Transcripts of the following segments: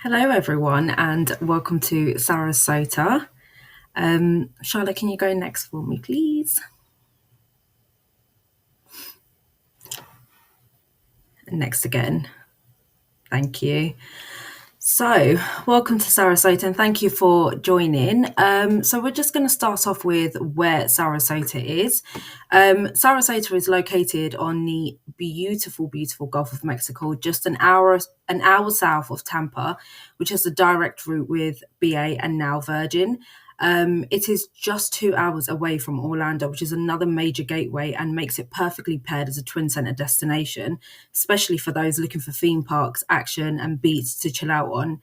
Hello, everyone, and welcome to Sarasota. Charlotte, can you go next for me, please? Next again. Thank you. So, welcome to Sarasota, and thank you for joining. So, we're just going to start off with where Sarasota is. Sarasota is located on the beautiful, beautiful Gulf of Mexico, just an hour south of Tampa, which has a direct route with BA and now Virgin. It is just 2 hours away from Orlando, which is another major gateway and makes it perfectly paired as a twin center destination, especially for those looking for theme parks, action, and beaches to chill out on.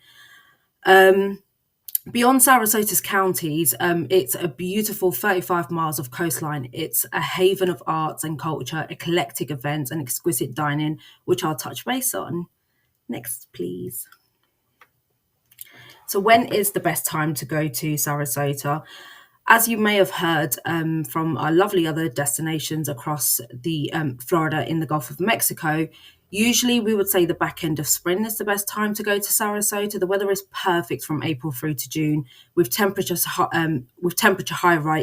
Beyond Sarasota's counties, it's a beautiful 35 miles of coastline. It's a haven of arts and culture, eclectic events, and exquisite dining, which I'll touch base on. Next, please. So, when is the best time to go to Sarasota? As you may have heard from our lovely other destinations across the Florida in the Gulf of Mexico, usually we would say the back end of spring is the best time to go to Sarasota. The weather is perfect from April through to June, with temperature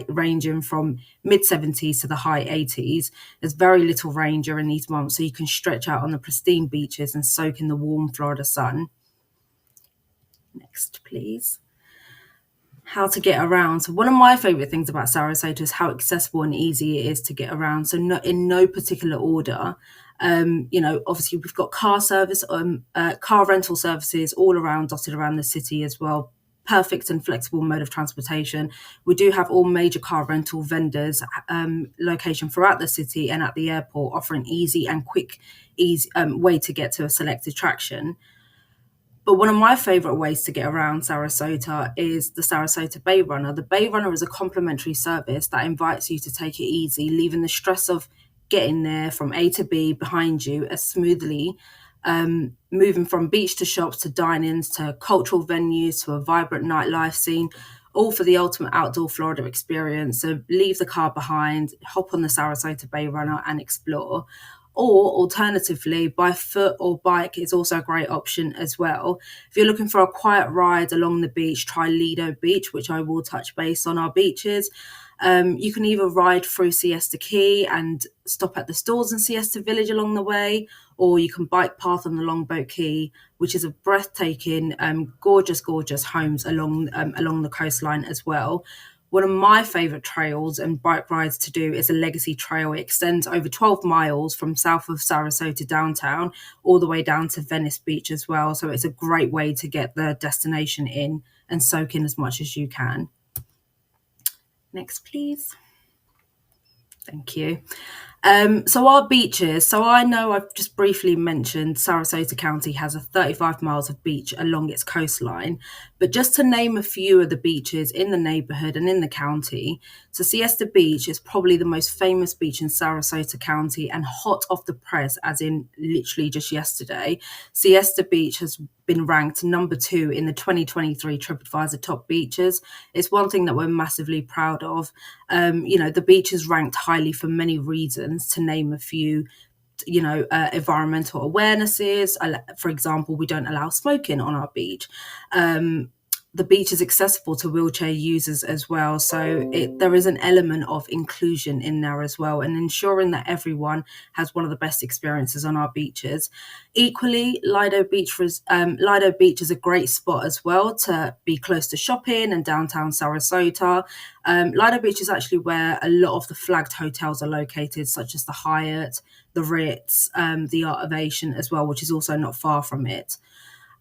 ranging from mid 70s to the high 80s. There's very little rain during these months, so you can stretch out on the pristine beaches and soak in the warm Florida sun. Next, please. How to get around. So one of my favorite things about Sarasota is how accessible and easy it is to get around. So in no particular order. Obviously we've got car rental services all around, dotted around the city as well. Perfect and flexible mode of transportation. We do have all major car rental vendors location throughout the city and at the airport, offering easy and quick way to get to a select attraction. But one of my favorite ways to get around Sarasota is the Sarasota Bay Runner. The Bay Runner is a complimentary service that invites you to take it easy, leaving the stress of getting there from A to B behind you as smoothly, moving from beach to shops to dine-ins to cultural venues to a vibrant nightlife scene, all for the ultimate outdoor Florida experience. So leave the car behind, hop on the Sarasota Bay Runner and explore. Or alternatively, by foot or bike is also a great option as well. If you're looking for a quiet ride along the beach, try Lido Beach, which I will touch base on our beaches. You can either ride through Siesta Key and stop at the stores in Siesta Village along the way, or you can bike path on the Longboat Key, which is a breathtaking, gorgeous homes along the coastline as well. One of my favourite trails and bike rides to do is a Legacy Trail. It extends over 12 miles from south of Sarasota downtown all the way down to Venice Beach as well. So it's a great way to get the destination in and soak in as much as you can. Next, please. Thank you. So our beaches. So I know I've just briefly mentioned Sarasota County has a 35 miles of beach along its coastline, but just to name a few of the beaches in the neighborhood and in the county. So Siesta Beach is probably the most famous beach in Sarasota County and hot off the press, as in literally just yesterday. Siesta Beach has been ranked number 2 in the 2023 TripAdvisor top beaches. It's one thing that we're massively proud of. The beach is ranked highly for many reasons, to name a few. Environmental awarenesses. For example, we don't allow smoking on our beach. The beach is accessible to wheelchair users as well. So there is an element of inclusion in there as well, and ensuring that everyone has one of the best experiences on our beaches. Equally, Lido Beach is a great spot as well to be close to shopping and downtown Sarasota. Lido Beach is actually where a lot of the flagged hotels are located, such as the Hyatt, the Ritz, the Art Ovation as well, which is also not far from it.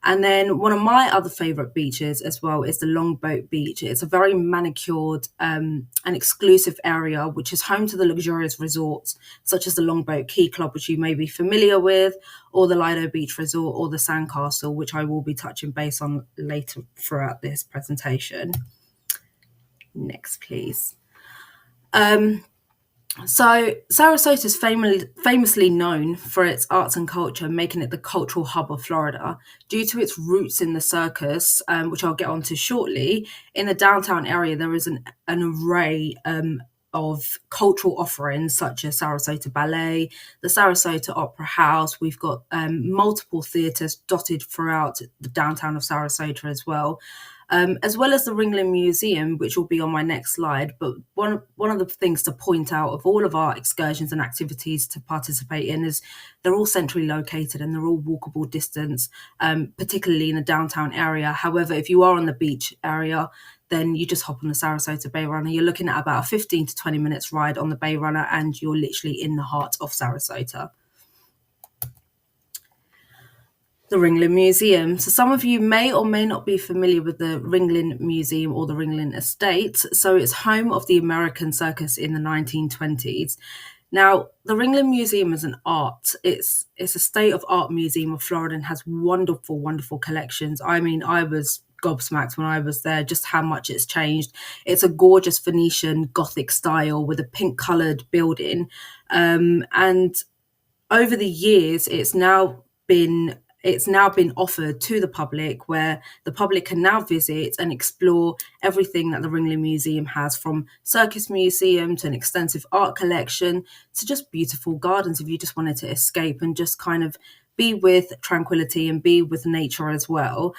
And then one of my other favourite beaches as well is the Longboat Beach. It's a very manicured and exclusive area, which is home to the luxurious resorts, such as the Longboat Key Club, which you may be familiar with, or the Lido Beach Resort, or the Sandcastle, which I will be touching base on later throughout this presentation. Next, please. So Sarasota is famously known for its arts and culture, making it the cultural hub of Florida. Due to its roots in the circus, which I'll get onto shortly, in the downtown area there is an array of cultural offerings such as Sarasota Ballet, the Sarasota Opera House. We've got multiple theatres dotted throughout the downtown of Sarasota as well as the Ringling Museum, which will be on my next slide. But one of the things to point out of all of our excursions and activities to participate in is they're all centrally located and they're all walkable distance, particularly in the downtown area. However, if you are on the beach area, then you just hop on the Sarasota Bay Runner. You're looking at about a 15 to 20 minutes ride on the Bay Runner, and you're literally in the heart of Sarasota. The Ringling Museum. So some of you may or may not be familiar with the Ringling Museum or the Ringling Estate. So it's home of the American circus in the 1920s. Now, the Ringling Museum is an art. It's a state-of-art museum of Florida and has wonderful, wonderful collections. I mean, I was gobsmacked when I was there just how much it's changed. It's a gorgeous Venetian Gothic style with a pink-coloured building. And over the years, it's now been offered to the public, where the public can now visit and explore everything that the Ringling Museum has, from circus museum to an extensive art collection to just beautiful gardens if you just wanted to escape and just kind of be with tranquility and be with nature as well.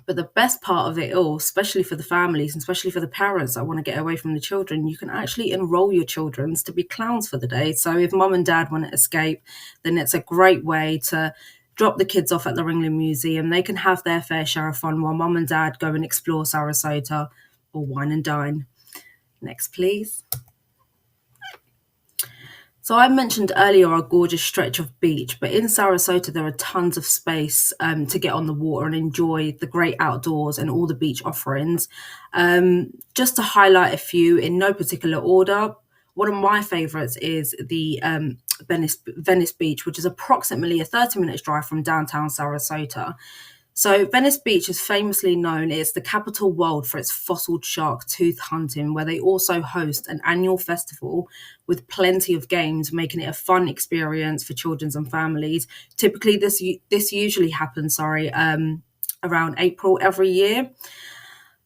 But the best part of it all, especially for the families and especially for the parents that want to get away from the children, you can actually enroll your children to be clowns for the day. So if mum and dad want to escape, then it's a great way to drop the kids off at the Ringling Museum. They can have their fair share of fun while mum and dad go and explore Sarasota or wine and dine. Next, please. So I mentioned earlier our gorgeous stretch of beach, but in Sarasota there are tons of space to get on the water and enjoy the great outdoors and all the beach offerings. Just to highlight a few in no particular order, one of my favourites is the Venice Beach, which is approximately a 30-minute drive from downtown Sarasota. So Venice Beach is famously known as the capital world for its fossiled shark tooth hunting, where they also host an annual festival with plenty of games, making it a fun experience for children and families. Typically, this usually happens, around April every year.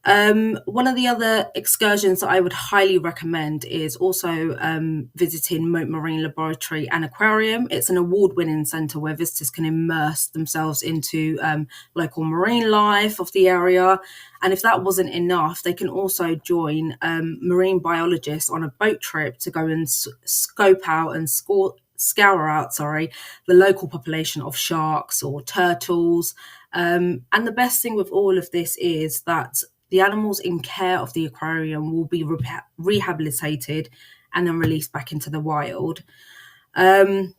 One of the other excursions that I would highly recommend is also visiting Moat Marine Laboratory and Aquarium. It's an award-winning centre where visitors can immerse themselves into local marine life of the area. And if that wasn't enough, they can also join marine biologists on a boat trip to go and scope out and scour out the local population of sharks or turtles. And the best thing with all of this is that the animals in care of the aquarium will be rehabilitated and then released back into the wild. And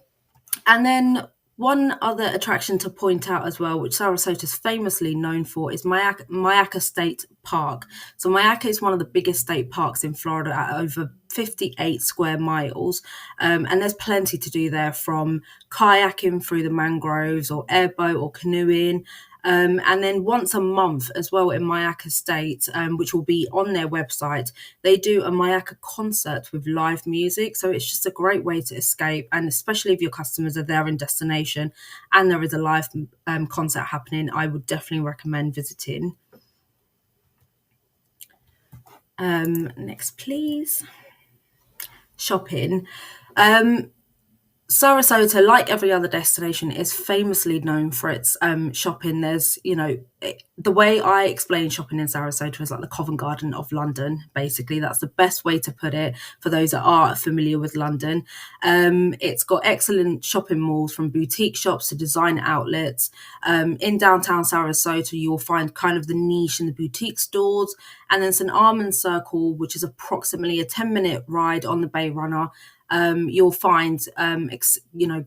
then one other attraction to point out as well, which Sarasota is famously known for, is Myakka State Park. So Myakka is one of the biggest state parks in Florida at over 58 square miles. And there's plenty to do there, from kayaking through the mangroves or airboat or canoeing. And then once a month as well in Myakka State, which will be on their website, they do a Myakka concert with live music. So it's just a great way to escape. And especially if your customers are there in destination and there is a live concert happening, I would definitely recommend visiting. Next, please. Shopping. Sarasota, like every other destination, is famously known for its shopping. There's, the way I explain shopping in Sarasota is like the Covent Garden of London, basically. That's the best way to put it for those that are familiar with London. It's got excellent shopping malls, from boutique shops to design outlets. In downtown Sarasota, you'll find kind of the niche in the boutique stores. And then St. Armand's Circle, which is approximately a 10-minute ride on the Bay Runner. You'll find,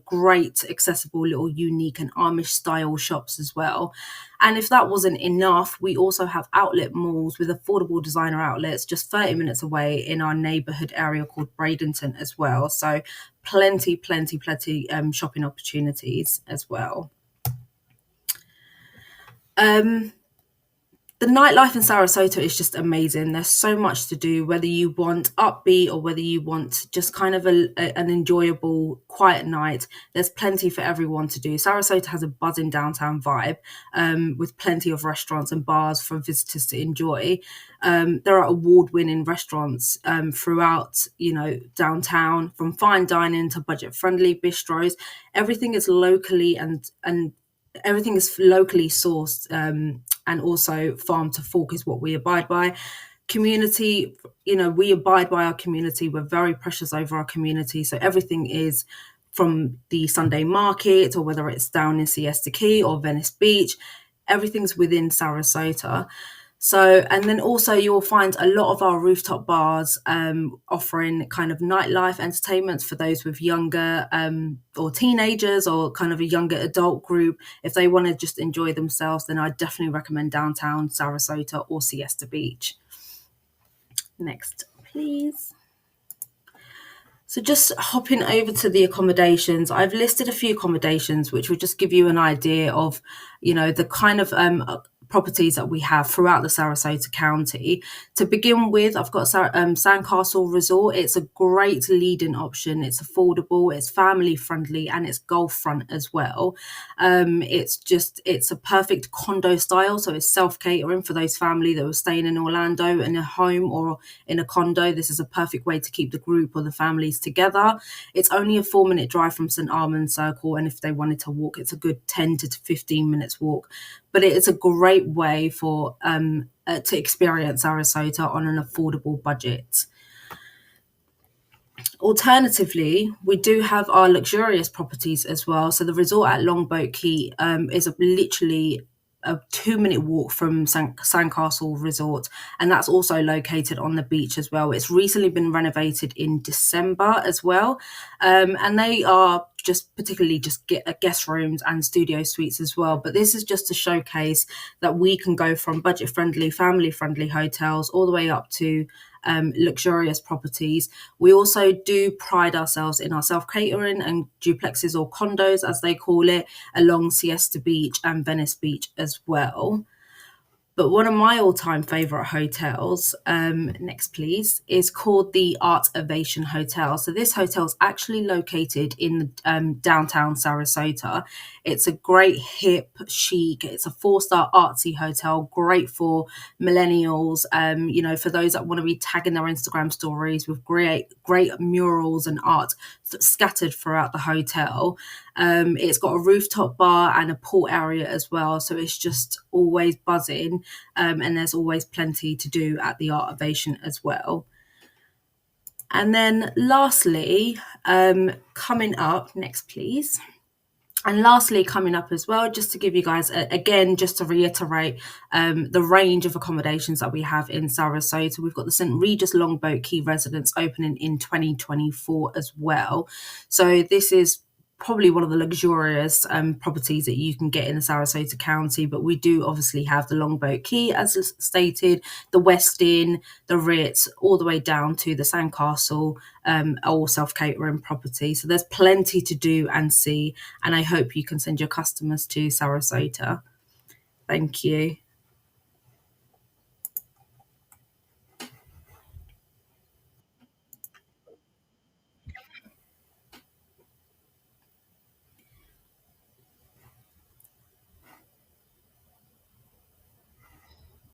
great, accessible, little unique and Amish style shops as well. And if that wasn't enough, we also have outlet malls with affordable designer outlets just 30 minutes away in our neighbourhood area called Bradenton as well. So plenty shopping opportunities as well. The nightlife in Sarasota is just amazing. There's so much to do, whether you want upbeat or whether you want just kind of an enjoyable, quiet night. There's plenty for everyone to do. Sarasota has a buzzing downtown vibe, with plenty of restaurants and bars for visitors to enjoy. There are award-winning restaurants throughout, downtown, from fine dining to budget-friendly bistros. Everything is locally and everything is locally sourced, and also farm to fork is what we abide by. Community, we abide by our community. We're very precious over our community. So everything is from the Sunday market, or whether it's down in Siesta Key or Venice Beach, everything's within Sarasota. So, and then also you'll find a lot of our rooftop bars offering kind of nightlife entertainments for those with younger or teenagers, or kind of a younger adult group. If they want to just enjoy themselves, then I definitely recommend downtown Sarasota or Siesta Beach. Next, please. So just hopping over to the accommodations, I've listed a few accommodations which will just give you an idea of, the kind of properties that we have throughout the Sarasota County. To begin with, I've got Sandcastle Resort. It's a great lead-in option. It's affordable, it's family friendly, and it's golf front as well. It's a perfect condo style, so it's self-catering for those family that were staying in Orlando in a home or in a condo. This is a perfect way to keep the group or the families together. It's only a 4-minute drive from St. Armand Circle, and if they wanted to walk, it's a good 10 to 15 minutes walk. But it is a great way for to experience Sarasota on an affordable budget. Alternatively, we do have our luxurious properties as well. So the resort at Longboat Key is literally a 2-minute walk from Sandcastle Resort, and that's also located on the beach as well. It's recently been renovated in December as well, and they are particularly guest rooms and studio suites as well. But this is just to showcase that we can go from budget friendly, family friendly hotels all the way up to luxurious properties. We also do pride ourselves in our self-catering and duplexes, or condos as they call it, along Siesta Beach and Venice Beach as well. But one of my all-time favourite hotels, next please, is called the Art Ovation Hotel. So this hotel is actually located in downtown Sarasota. It's a great, hip, chic, it's a 4-star artsy hotel, great for millennials, for those that want to be tagging their Instagram stories with great murals and art scattered throughout the hotel. It's got a rooftop bar and a pool area as well, so it's just always buzzing, and there's always plenty to do at the Art Ovation as well. And then lastly, coming up, next please. And lastly, coming up as well, just to give you guys, again, just to reiterate the range of accommodations that we have in Sarasota. We've got the St. Regis Longboat Key residence opening in 2024 as well. So this is probably one of the luxurious properties that you can get in the Sarasota County, but we do obviously have the Longboat Key, as stated, the Westin, the Ritz, all the way down to the Sandcastle, all self-catering property. So there's plenty to do and see, and I hope you can send your customers to Sarasota. Thank you.